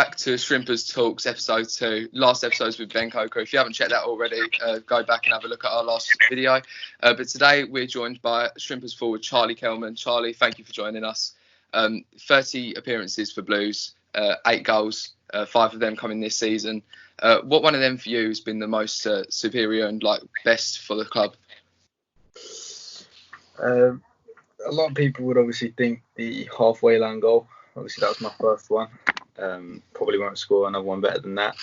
back to Shrimperstalks episode 2. Last episode's with Ben Coco. If you haven't checked that already, go back and have a look at our last video. But today we're joined by Shrimpers forward Charlie Kelman. Charlie, thank you for joining us. 30 appearances for Blues, 8 goals, 5 of them coming this season. What one of them for you has been the most superior and best for the club? A lot of people would obviously think the halfway line goal. Obviously, that was my first one. Probably won't score another one better than that.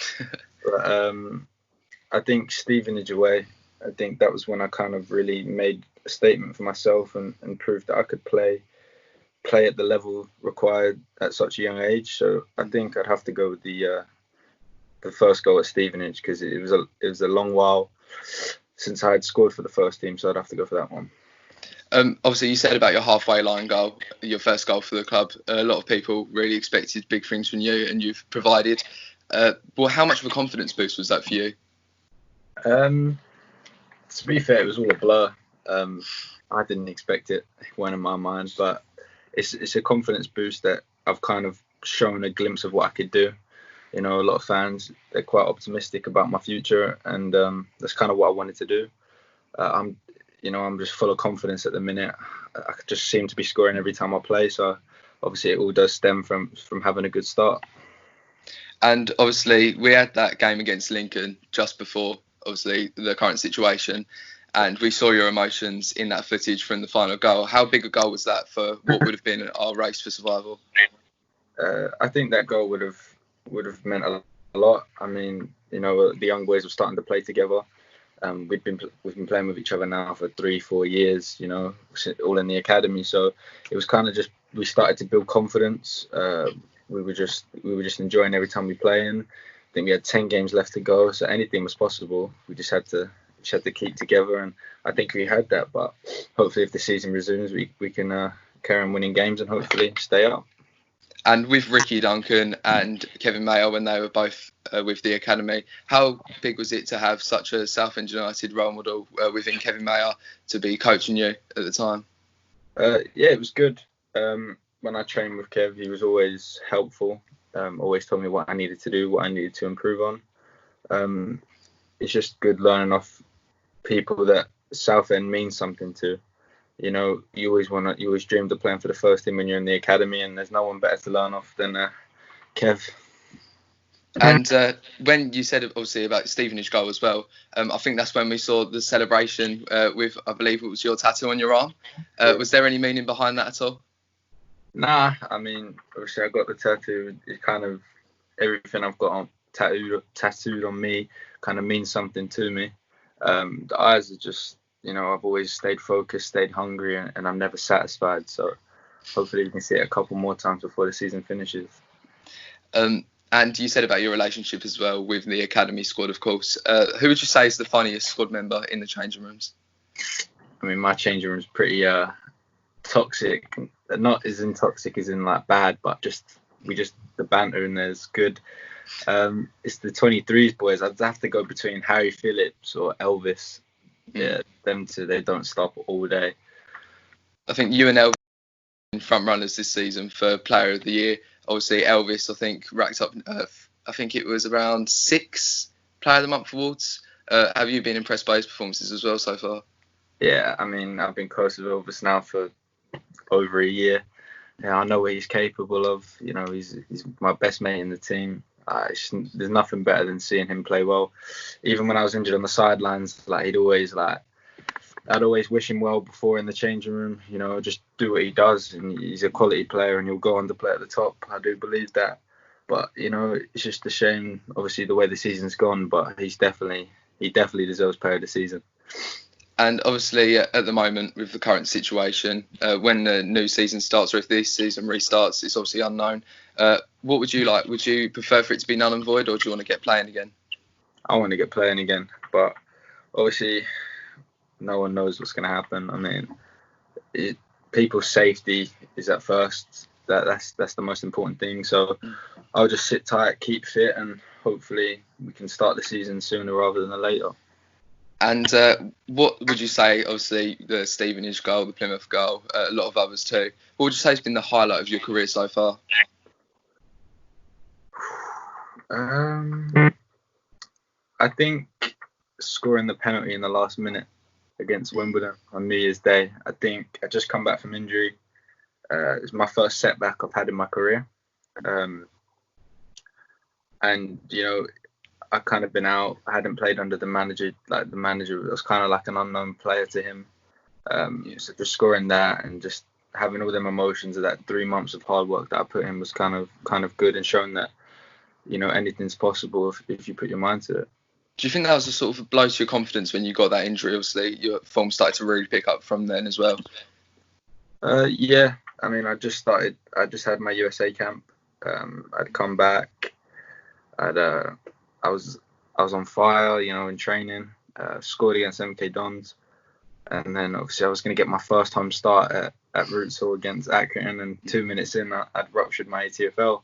But I think Stevenage away, I think that was when I kind of really made a statement for myself and proved that I could play at the level required at such a young age. So I think I'd have to go with the first goal at Stevenage, because it was a long while since I had scored for the first team. So I'd have to go for that one. Obviously, you said about your halfway line goal, your first goal for the club. A lot of people really expected big things from you, and you've provided. Well, how much of a confidence boost was that for you? To be fair, it was all a blur. I didn't expect it. It went in my mind, but it's a confidence boost that I've kind of shown a glimpse of what I could do. You know, a lot of fans, they're quite optimistic about my future, and that's kind of what I wanted to do. I'm just full of confidence at the minute. I just seem to be scoring every time I play. So obviously it all does stem from having a good start. And obviously we had that game against Lincoln just before, obviously, the current situation. And we saw your emotions in that footage from the final goal. How big a goal was that for what would have been our race for survival? I think that goal would have meant a lot. I mean, you know, the young boys were starting to play together. We've been playing with each other now for 3-4 years, you know, all in the academy. So it was kind of just, we started to build confidence. We were just enjoying every time we play. And I think we had 10 games left to go, so anything was possible. We just had to keep together, and I think we had that. But hopefully, if the season resumes, we can carry on winning games and hopefully stay up. And with Ricky Duncan and Kevin Mayer, when they were both with the academy, how big was it to have such a Southend United role model within Kevin Mayer to be coaching you at the time? Yeah, it was good. When I trained with Kev, he was always helpful. Always told me what I needed to do, what I needed to improve on. It's just good learning off people that Southend means something to. You know, you always dreamed of playing for the first team when you're in the academy, and there's no one better to learn off than Kev. And when you said obviously about Stevenage goal as well, I think that's when we saw the celebration with, I believe it was your tattoo on your arm. Was there any meaning behind that at all? Nah, I mean, obviously I got the tattoo. It's kind of everything I've got tattooed on me kind of means something to me. The eyes are just, you know, I've always stayed focused, stayed hungry, and I'm never satisfied. So hopefully we can see it a couple more times before the season finishes. And you said about your relationship as well with the academy squad, of course. Who would you say is the funniest squad member in the changing rooms? I mean, my changing room's pretty toxic. Not as in toxic as in bad, but the banter in there is good. It's the 23s boys. I'd have to go between Harry Phillips or Elvis. Yeah, them two, they don't stop all day. I think you and Elvis are front runners this season for Player of the Year. Obviously, Elvis, I think, racked up, I think it was around 6 Player of the Month awards. Have you been impressed by his performances as well so far? Yeah, I mean, I've been close with Elvis now for over a year. Yeah, I know what he's capable of. You know, he's my best mate in the team. There's nothing better than seeing him play well. Even when I was injured on the sidelines, I'd always wish him well before in the changing room. You know, just do what he does, and he's a quality player, and he'll go on to play at the top. I do believe that. But you know, it's just a shame, obviously, the way the season's gone. But he definitely deserves Player of the Season. And obviously, at the moment, with the current situation, when the new season starts, or if this season restarts, it's obviously unknown. What would you like? Would you prefer for it to be null and void, or do you want to get playing again? I want to get playing again, but obviously, no one knows what's going to happen. I mean, people's safety is at first. That's the most important thing. So I'll just sit tight, keep fit, and hopefully we can start the season sooner rather than later. And what would you say, obviously, the Stevenage goal, the Plymouth goal, a lot of others too, what would you say has been the highlight of your career so far? I think scoring the penalty in the last minute against Wimbledon on New Year's Day. I think I just come back from injury. It's my first setback I've had in my career. And, I kind of been out. I hadn't played under the manager. Like, the manager was kind of like an unknown player to him. So just scoring that and just having all them emotions of that 3 months of hard work that I put in was kind of good, and showing that, anything's possible if you put your mind to it. Do you think that was a sort of a blow to your confidence when you got that injury? Obviously, your form started to really pick up from then as well. Yeah. I mean, I just had my USA camp. I'd come back. I was on fire, in training. Scored against MK Dons, and then obviously I was going to get my first home start at Roots Hall against Accrington, and 2 minutes in, I'd ruptured my ATFL.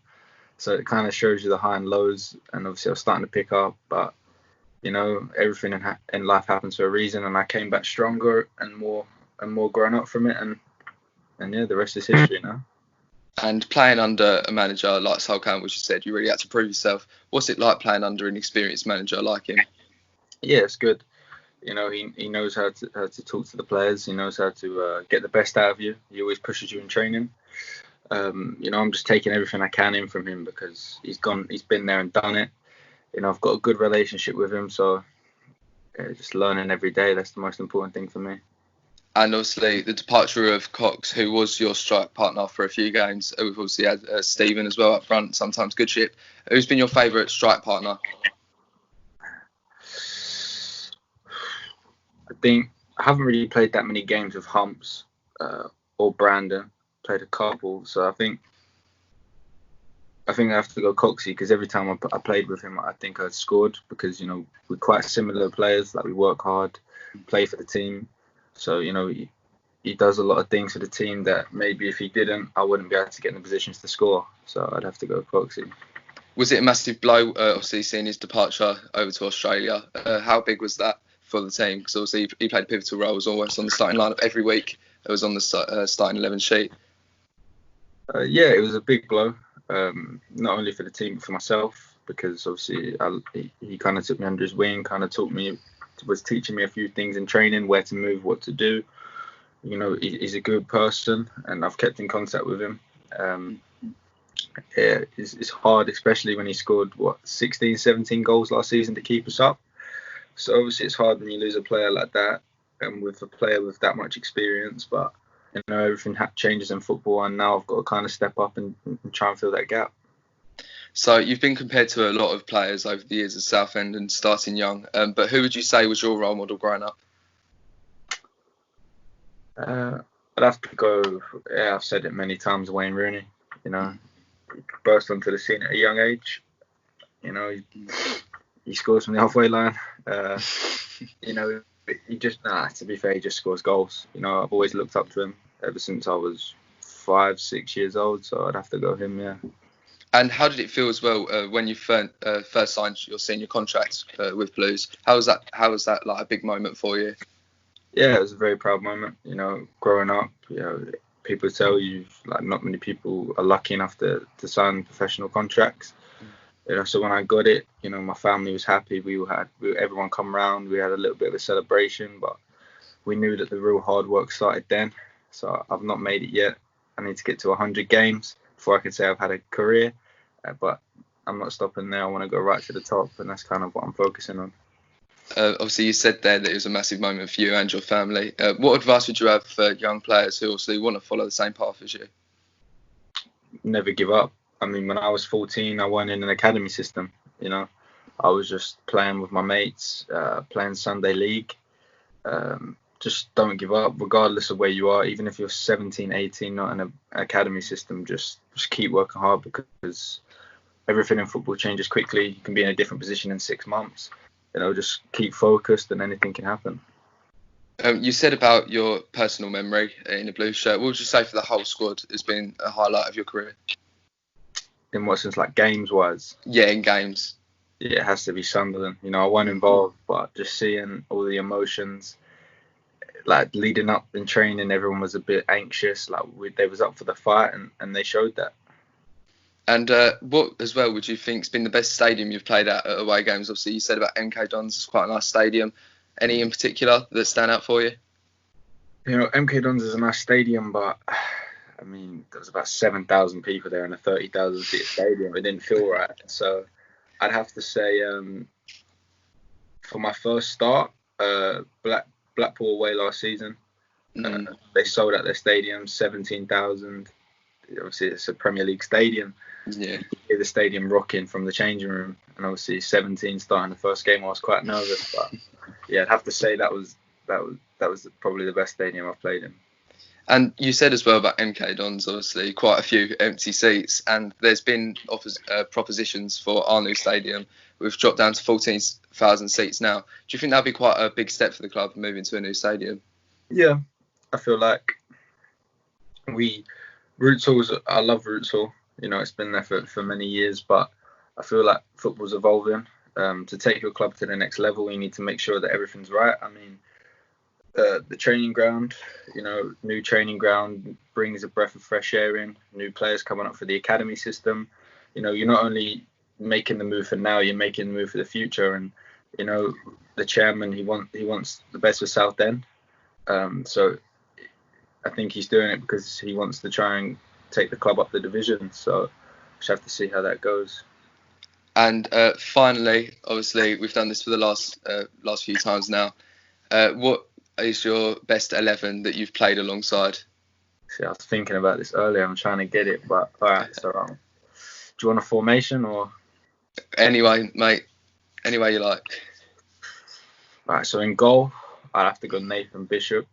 So it kind of shows you the high and lows, and obviously I was starting to pick up, but everything in life happens for a reason, and I came back stronger and more grown up from it, and yeah, the rest is history now. And playing under a manager like Sol Campbell, which you said, you really had to prove yourself. What's it like playing under an experienced manager like him? Yeah, it's good. He knows how to talk to the players. He knows how to get the best out of you. He always pushes you in training. I'm just taking everything I can in from him because he's been there and done it. I've got a good relationship with him, so just learning every day. That's the most important thing for me. And obviously the departure of Cox, who was your strike partner for a few games. We've obviously had Stephen as well up front, sometimes good ship. Who's been your favourite strike partner? I think I haven't really played that many games with Humps or Brandon. Played a couple, so I think I have to go Coxie, because every time I played with him, I think I scored, because we're quite similar players. Like, we work hard, play for the team. So he does a lot of things for the team that maybe if he didn't, I wouldn't be able to get in the positions to score. So I'd have to go Coxie. Was it a massive blow, obviously, seeing his departure over to Australia? How big was that for the team? Because obviously he played a pivotal role, was almost on the starting lineup every week. It was on the starting 11 sheet. Yeah, it was a big blow, not only for the team but for myself, because obviously he kind of took me under his wing, kind of was teaching me a few things in training, where to move, what to do. He's a good person, and I've kept in contact with him. Yeah, it's hard, especially when he scored 16, 17 goals last season to keep us up. So obviously it's hard when you lose a player like that, and with a player with that much experience. But everything changes in football, and now I've got to kind of step up and try and fill that gap. So you've been compared to a lot of players over the years at Southend and starting young, but who would you say was your role model growing up? I'd have to go. Yeah, I've said it many times. Wayne Rooney. He burst onto the scene at a young age. He scores from the halfway line. He just to be fair, he just scores goals. I've always looked up to him ever since I was 5, 6 years old. So I'd have to go him. Yeah. And how did it feel as well when you first signed your senior contract with Blues? How was that like a big moment for you? Yeah, it was a very proud moment. Growing up, people tell you like not many people are lucky enough to sign professional contracts. So when I got it, my family was happy. Everyone come around. We had a little bit of a celebration, but we knew that the real hard work started then. So I've not made it yet. I need to get to 100 games before I can say I've had a career. But I'm not stopping there. I want to go right to the top, and that's kind of what I'm focusing on. Obviously, you said there that it was a massive moment for you and your family. What advice would you have for young players who also want to follow the same path as you? Never give up. I mean, when I was 14, I went in an academy system. I was just playing with my mates, playing Sunday league. Just don't give up, regardless of where you are. Even if you're 17, 18, not in an academy system, just keep working hard, because everything in football changes quickly. You can be in a different position in 6 months. Just keep focused, and anything can happen. You said about your personal memory in a blue shirt. What would you say for the whole squad has been a highlight of your career? In what sense, like games-wise? Yeah, in games. Yeah, it has to be Sunderland. I wasn't involved, but just seeing all the emotions, like leading up in training, everyone was a bit anxious. Like they was up for the fight, and they showed that. And what as well would you think's been the best stadium you've played at away games? Obviously, you said about MK Dons, it's quite a nice stadium. Any in particular that stand out for you? You know, MK Dons is a nice stadium, but I mean, there was about 7,000 people there in a 30,000 seat stadium. It didn't feel right. So I'd have to say, for my first start, Blackpool away last season, they sold out their stadium, 17,000. Obviously, it's a Premier League stadium. Yeah. You hear the stadium rocking from the changing room, and obviously 17 starting the first game, I was quite nervous. But yeah, I'd have to say that was probably the best stadium I've played in. And you said as well about MK Dons, obviously quite a few empty seats, and there's been propositions for our new stadium. We've dropped down to 14,000 seats now. Do you think that'd be quite a big step for the club moving to a new stadium? Yeah, I feel like Roots Hall, I love Roots Hall. You know, it's been there for many years, but I feel like football's evolving. To take your club to the next level, you need to make sure that everything's right. I mean, the training ground, you know, new training ground brings a breath of fresh air in. New players coming up for the academy system. You know, you're not only making the move for now, you're making the move for the future. And you know, the chairman, he wants the best for Southend. So I think he's doing it because he wants to try and take the club up the division. So we just have to see how that goes. And finally, obviously, we've done this for the last few times now. What is your best 11 that you've played alongside? See, I was thinking about this earlier. I'm trying to get it, but all right. So, do you want a formation or? Anyway, mate. Any way you like. All right. So in goal, I'd have to go Nathan Bishop.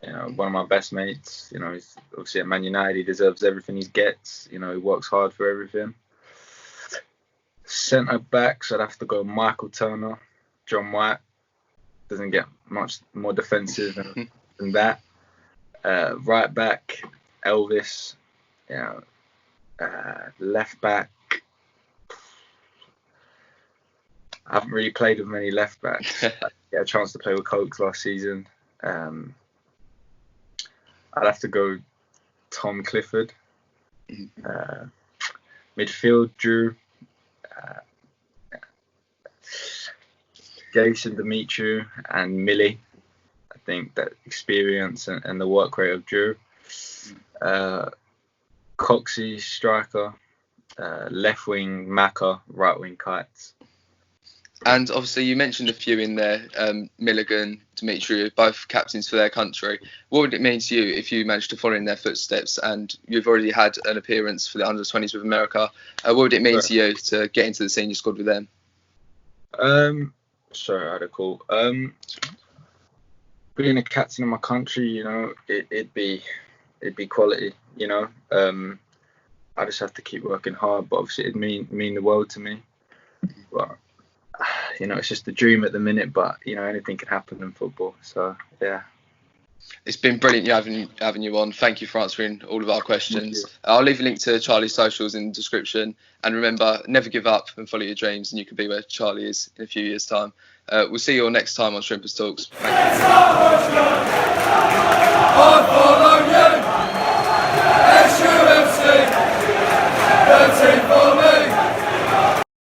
You know, one of my best mates. You know, he's obviously at Man United. He deserves everything he gets. You know, he works hard for everything. Centre backs, I'd have to go Michael Turner, John White. Doesn't get much more defensive than that. Right back, Elvis. You know, left back. I haven't really played with many left backs. I get a chance to play with Cokes last season. I'd have to go Tom Clifford. Midfield, Drew. Jason Demetriou and Millie. I think that experience and the work rate of Drew. Coxey, striker. Left wing, Maka. Right wing, Kites. And obviously you mentioned a few in there, Milligan, Demetriou, both captains for their country. What would it mean to you if you managed to follow in their footsteps and you've already had an appearance for the under-20s with America? What would it mean to you to get into the senior squad with them? Sorry, I had a call. Being a captain of my country, you know, it'd be quality, you know. I just have to keep working hard, but obviously it'd mean the world to me. But you know, it's just a dream at the minute, but you know, anything can happen in football. So yeah. It's been brilliant having you on. Thank you for answering all of our questions. I'll leave a link to Charlie's socials in the description. And remember, never give up and follow your dreams, and you could be where Charlie is in a few years' time. We'll see you all next time on Shrimperstalks. Thank you.